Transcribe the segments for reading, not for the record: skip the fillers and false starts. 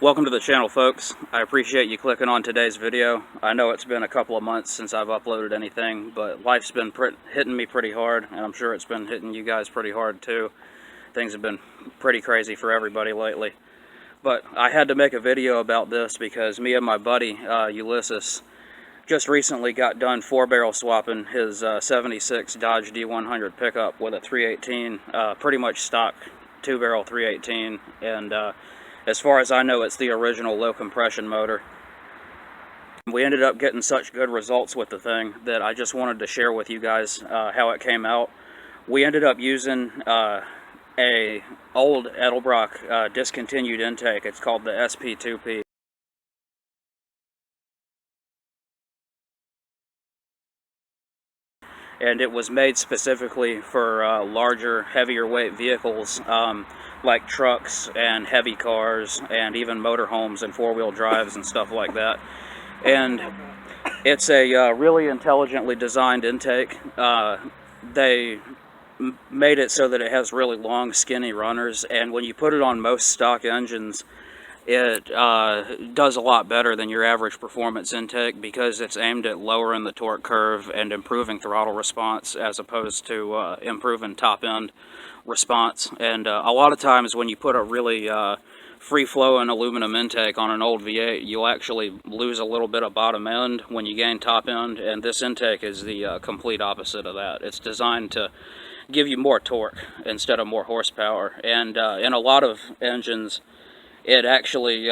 Welcome to the channel, folks. I appreciate you clicking on today's video. I know it's been a couple of months since I've uploaded anything, but life's been hitting me pretty hard, and I'm sure it's been hitting you guys pretty hard too. Things have been pretty crazy for everybody lately. But I had to make a video about this because me and my buddy, Ulysses, just recently got done 4-barrel swapping his 76 Dodge D100 pickup with a 318, pretty much stock 2-barrel 318, and as far as I know, it's the original low compression motor. We ended up getting such good results with the thing that I just wanted to share with you guys how it came out. We ended up using a old Edelbrock discontinued intake. It's called the SP2P. And it was made specifically for larger, heavier weight vehicles, like trucks and heavy cars and even motorhomes and four-wheel drives and stuff like that. And it's a really intelligently designed intake. They made it so that it has really long, skinny runners, and when you put it on most stock engines, it does a lot better than your average performance intake because it's aimed at lowering the torque curve and improving throttle response as opposed to improving top-end response. And a lot of times when you put a really free-flowing aluminum intake on an old V8, you'll actually lose a little bit of bottom end when you gain top end, and this intake is the complete opposite of that. It's designed to give you more torque instead of more horsepower, and in a lot of engines it actually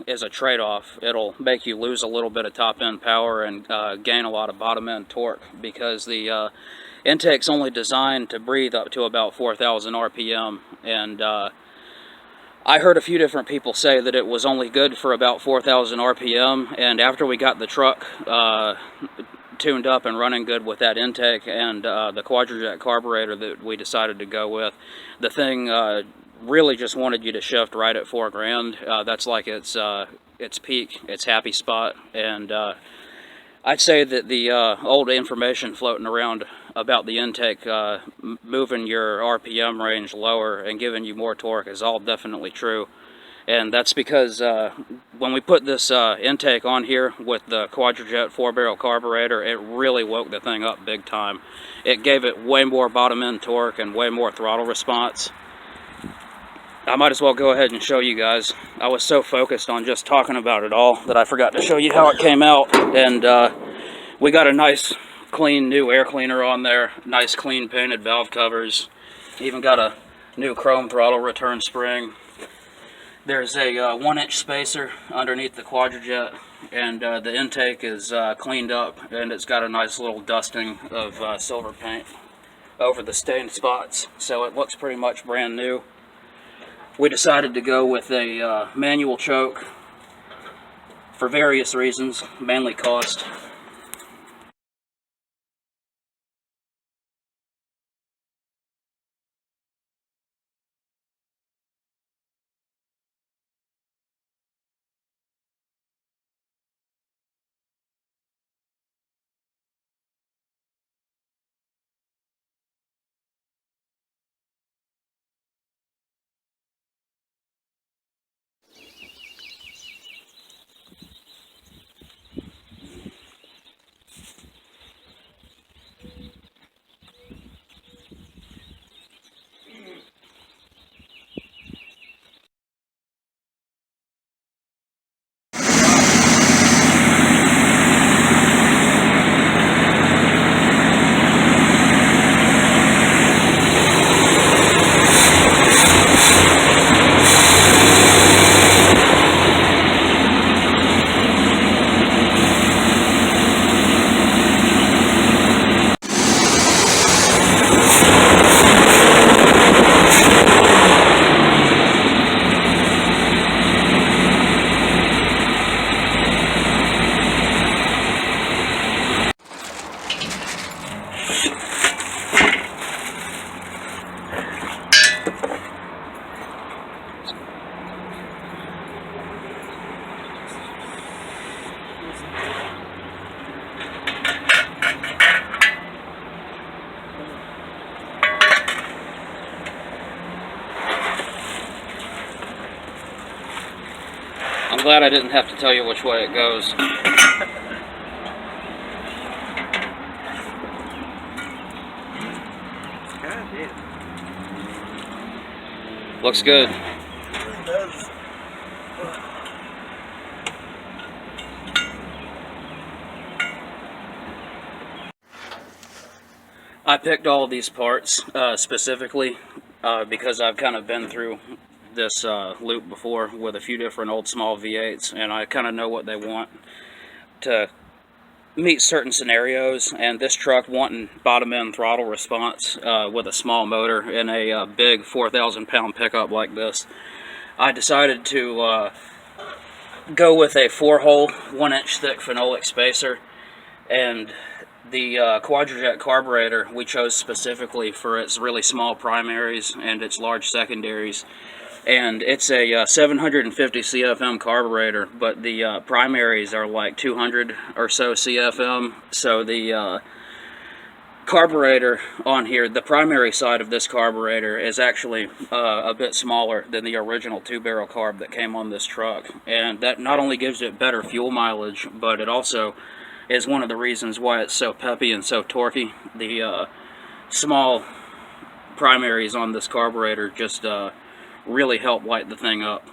is a trade-off. It'll make you lose a little bit of top-end power and gain a lot of bottom-end torque because the intake's only designed to breathe up to about 4,000 RPM. And I heard a few different people say that it was only good for about 4,000 RPM, and after we got the truck tuned up and running good with that intake and the Quadrajet carburetor that we decided to go with, the thing really just wanted you to shift right at $4,000. That's like its peak, its happy spot. And I'd say that the old information floating around about the intake moving your RPM range lower and giving you more torque is all definitely true. And that's because when we put this intake on here with the Quadrajet 4-barrel carburetor, it really woke the thing up big time. It gave it way more bottom end torque and way more throttle response. I might as well go ahead and show you guys. I was so focused on just talking about it all that I forgot to show you how it came out. And we got a nice clean new air cleaner on there, nice clean painted valve covers, even got a new chrome throttle return spring. There's a 1-inch spacer underneath the Quadrajet, and the intake is cleaned up, and it's got a nice little dusting of silver paint over the stained spots, so it looks pretty much brand new. We decided to go with a manual choke for various reasons, mainly cost. I'm glad I didn't have to tell you which way it goes. Looks good. It does. I picked all of these parts specifically because I've kind of been through this loop before with a few different old small V8s, and I kind of know what they want to meet certain scenarios. And this truck wanting bottom end throttle response with a small motor in a big 4,000 pound pickup like this, I decided to go with a 4-hole 1-inch thick phenolic spacer. And the Quadrajet carburetor we chose specifically for its really small primaries and its large secondaries. And it's a 750 CFM carburetor, but the primaries are like 200 or so CFM. So the carburetor on here, the primary side of this carburetor, is actually a bit smaller than the original 2-barrel carb that came on this truck. And that not only gives it better fuel mileage, but it also is one of the reasons why it's so peppy and so torquey. The small primaries on this carburetor just really help light the thing up.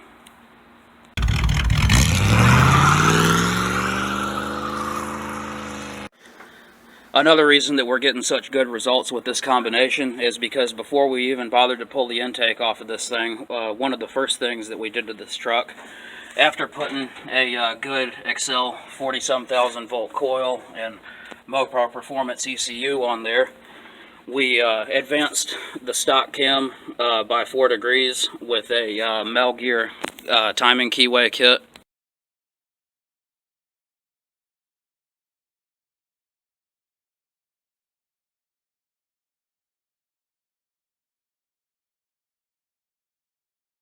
Another reason that we're getting such good results with this combination is because before we even bothered to pull the intake off of this thing, one of the first things that we did to this truck, after putting a good Accel 40-some thousand volt coil and Mopar Perfrormance ECU on there, we advanced the stock cam by 4 degrees with a Mel Gear timing keyway kit.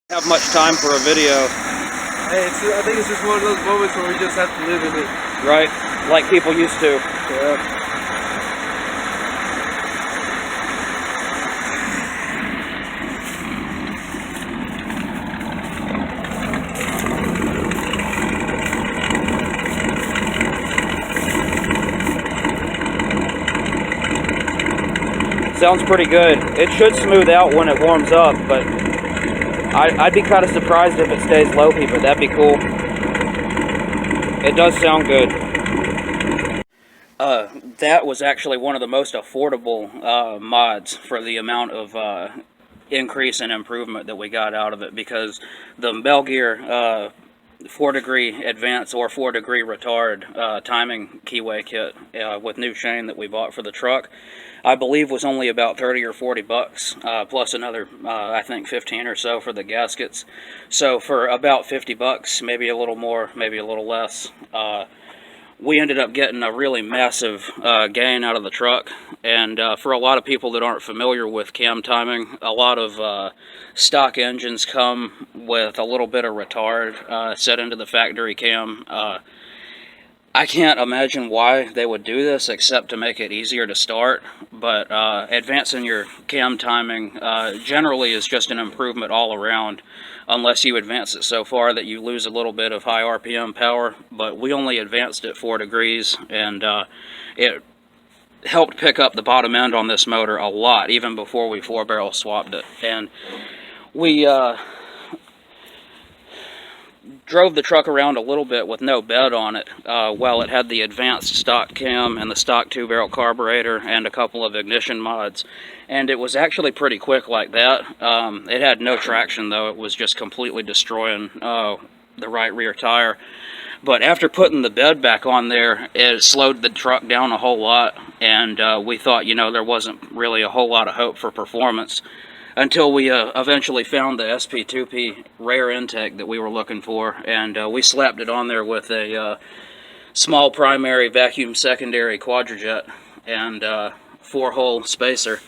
Have much time for a video. Hey, I think it's just one of those moments where we just have to live in it. Right, like people used to. Yeah. Sounds pretty good. It should smooth out when it warms up, but I'd be kind of surprised if it stays low-key, but that'd be cool. It does sound good. That was actually one of the most affordable mods for the amount of increase and improvement that we got out of it, because the Mel Gear 4-degree advance or 4-degree retard timing keyway kit with new chain that we bought for the truck, I believe was only about 30 or 40 bucks, plus another, I think 15 or so for the gaskets. So for about 50 bucks, maybe a little more, maybe a little less, we ended up getting a really massive gain out of the truck. And for a lot of people that aren't familiar with cam timing, a lot of stock engines come with a little bit of retard set into the factory cam. I can't imagine why they would do this except to make it easier to start, but advancing your cam timing generally is just an improvement all around, unless you advance it so far that you lose a little bit of high RPM power. But we only advanced it 4 degrees, and it helped pick up the bottom end on this motor a lot, even before we 4-barrel swapped it. And we drove the truck around a little bit with no bed on it while it had the advanced stock cam and the stock 2-barrel carburetor and a couple of ignition mods, and it was actually pretty quick like that. It had no traction though. It was just completely destroying the right rear tire. But after putting the bed back on there, it slowed the truck down a whole lot, and we thought, you know, there wasn't really a whole lot of hope for performance, until we eventually found the SP2P rare intake that we were looking for, and we slapped it on there with a small primary vacuum secondary Quadrajet and 4-hole spacer,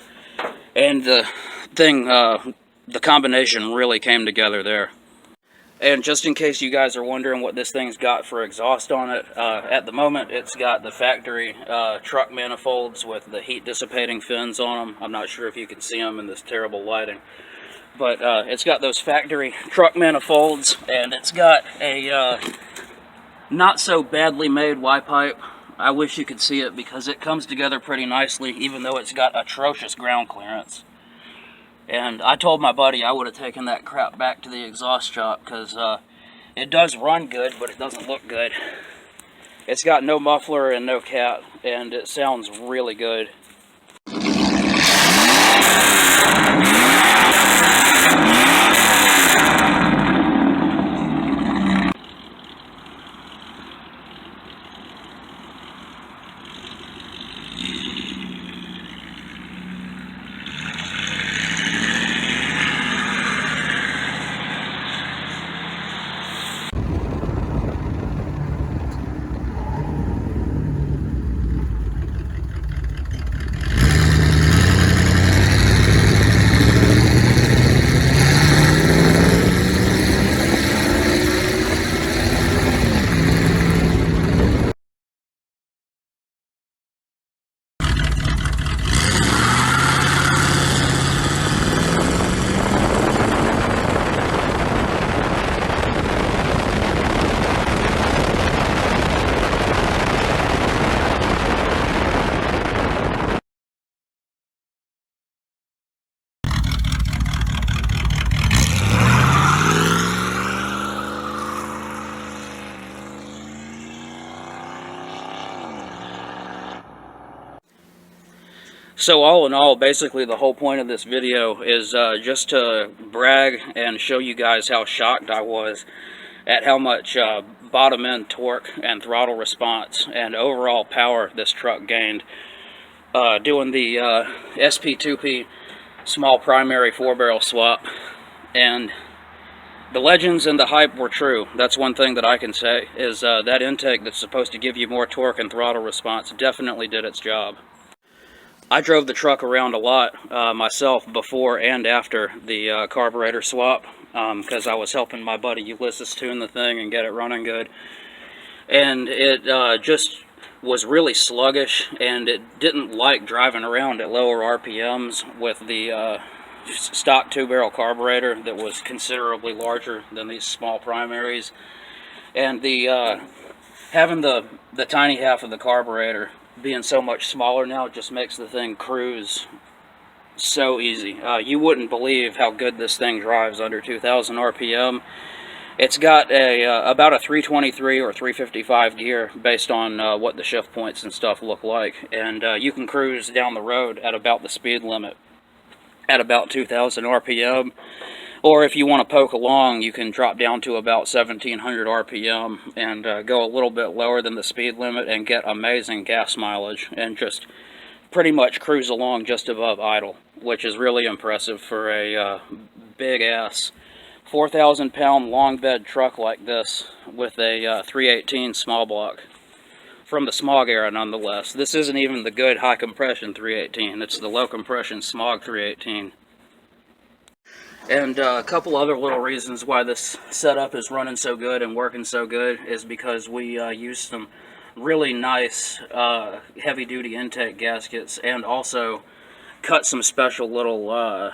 and the thing, the combination really came together there. And just in case you guys are wondering what this thing's got for exhaust on it, at the moment it's got the factory truck manifolds with the heat dissipating fins on them. I'm not sure if you can see them in this terrible lighting. But it's got those factory truck manifolds, and it's got a not so badly made Y-pipe. I wish you could see it because it comes together pretty nicely, even though it's got atrocious ground clearance. And I told my buddy I would have taken that crap back to the exhaust shop because it does run good, but it doesn't look good. It's got no muffler and no cat, and it sounds really good. So all in all, basically the whole point of this video is just to brag and show you guys how shocked I was at how much bottom end torque and throttle response and overall power this truck gained doing the SP2P small primary 4-barrel swap. And the legends and the hype were true. That's one thing that I can say, is that intake that's supposed to give you more torque and throttle response definitely did its job. I drove the truck around a lot myself before and after the carburetor swap because I was helping my buddy Ulysses tune the thing and get it running good. And it just was really sluggish, and it didn't like driving around at lower RPMs with the stock 2-barrel carburetor that was considerably larger than these small primaries. And the having the tiny half of the carburetor being so much smaller now just makes the thing cruise so easy. You wouldn't believe how good this thing drives under 2,000 RPM. It's got about a 323 or 355 gear based on what the shift points and stuff look like, and you can cruise down the road at about the speed limit at about 2,000 RPM. Or if you want to poke along, you can drop down to about 1,700 RPM and go a little bit lower than the speed limit and get amazing gas mileage and just pretty much cruise along just above idle, which is really impressive for a big-ass 4,000-pound long bed truck like this with a 318 small block from the smog era nonetheless. This isn't even the good high compression 318, it's the low compression smog 318. And a couple other little reasons why this setup is running so good and working so good is because we used some really nice heavy-duty intake gaskets and also cut some special little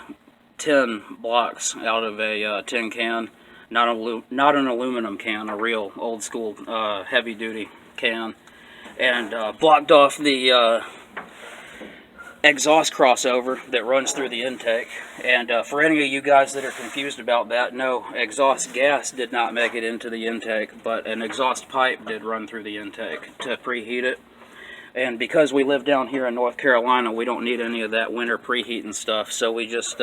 tin blocks out of a tin can, not an aluminum can, a real old-school heavy-duty can, and blocked off the exhaust crossover that runs through the intake. And for any of you guys that are confused about that, no, exhaust gas did not make it into the intake, but an exhaust pipe did run through the intake to preheat it. And because we live down here in North Carolina, we don't need any of that winter preheat and stuff, so we just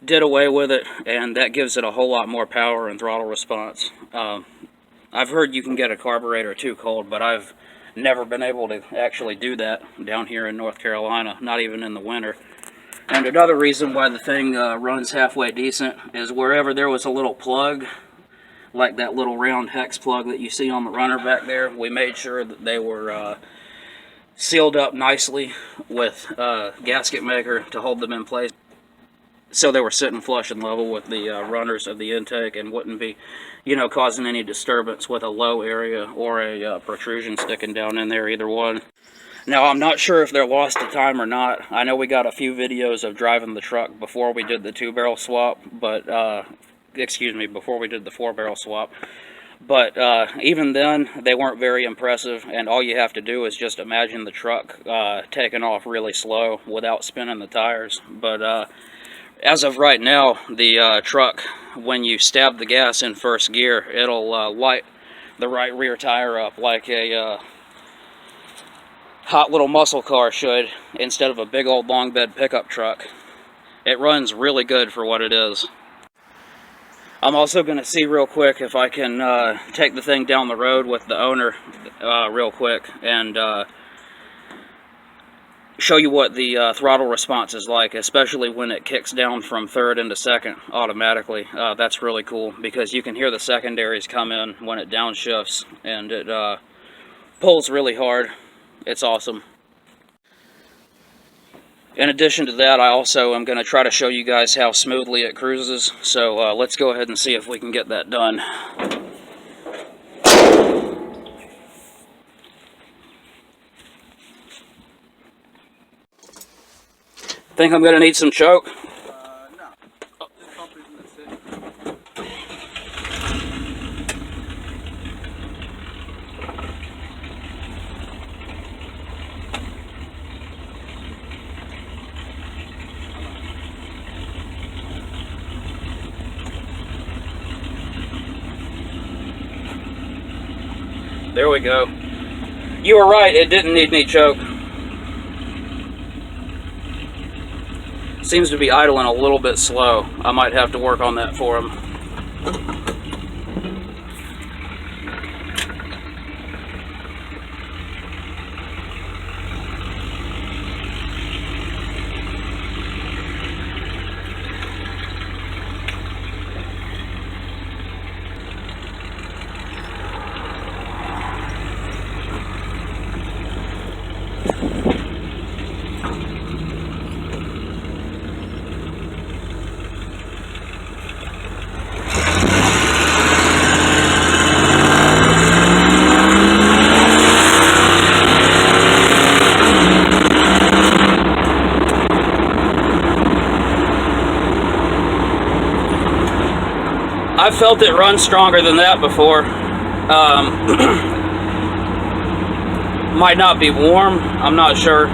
did away with it, and that gives it a whole lot more power and throttle response. I've heard you can get a carburetor too cold, but I've never been able to actually do that down here in North Carolina, not even in the winter. And another reason why the thing runs halfway decent is wherever there was a little plug, like that little round hex plug that you see on the runner back there, we made sure that they were sealed up nicely with gasket maker to hold them in place, so they were sitting flush and level with the runners of the intake and wouldn't be, you know, causing any disturbance with a low area or a protrusion sticking down in there, either one. Now, I'm not sure if they're lost to time or not. I know we got a few videos of driving the truck before we did the 2-barrel swap, but, excuse me, before we did the 4-barrel swap. But even then, they weren't very impressive, and all you have to do is just imagine the truck taking off really slow without spinning the tires. But as of right now, the truck, when you stab the gas in first gear, it'll light the right rear tire up like a hot little muscle car should, instead of a big old long bed pickup truck. It runs really good for what it is. I'm also going to see real quick if I can take the thing down the road with the owner real quick and show you what the throttle response is like, especially when it kicks down from third into second automatically. That's really cool because you can hear the secondaries come in when it downshifts, and it pulls really hard. It's awesome. In addition to that, I also am going to try to show you guys how smoothly it cruises. So let's go ahead and see if we can get that done. Think I'm going to need some choke? No. Just pump it and that's it. There we go. You were right, it didn't need any choke. Seems to be idling a little bit slow. I might have to work on that for him. I've felt it run stronger than that before. Might not be warm, I'm not sure.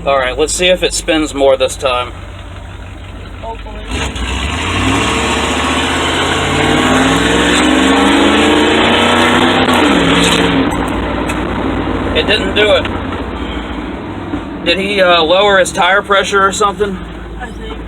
Alright, let's see if it spins more this time. Hopefully. It didn't do it. Did he lower his tire pressure or something? I think.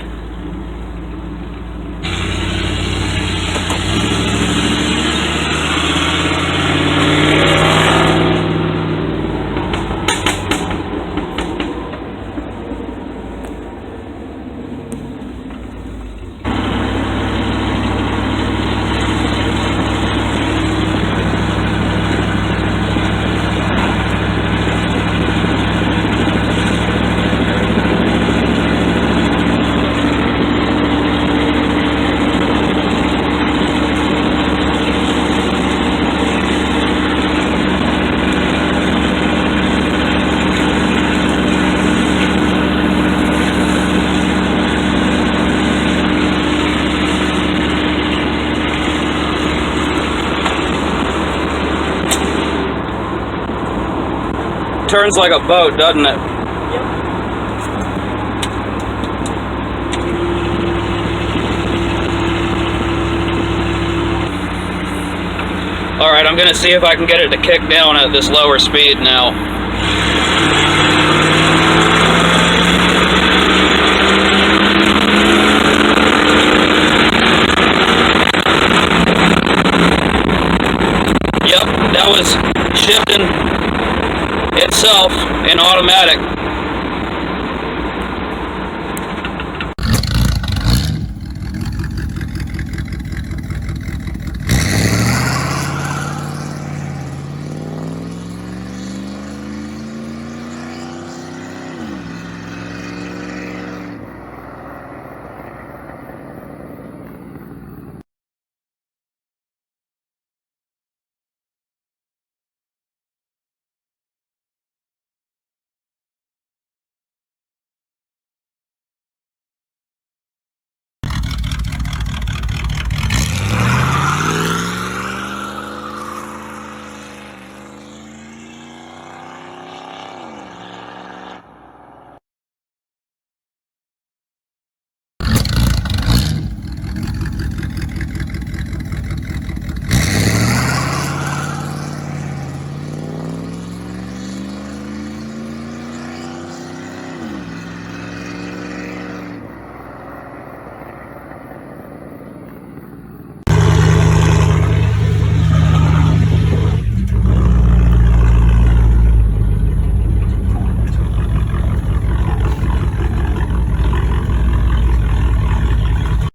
Turns like a boat, doesn't it? Yep. Alright, I'm gonna see if I can get it to kick down at this lower speed now. Yep, that was shifting itself in automatic.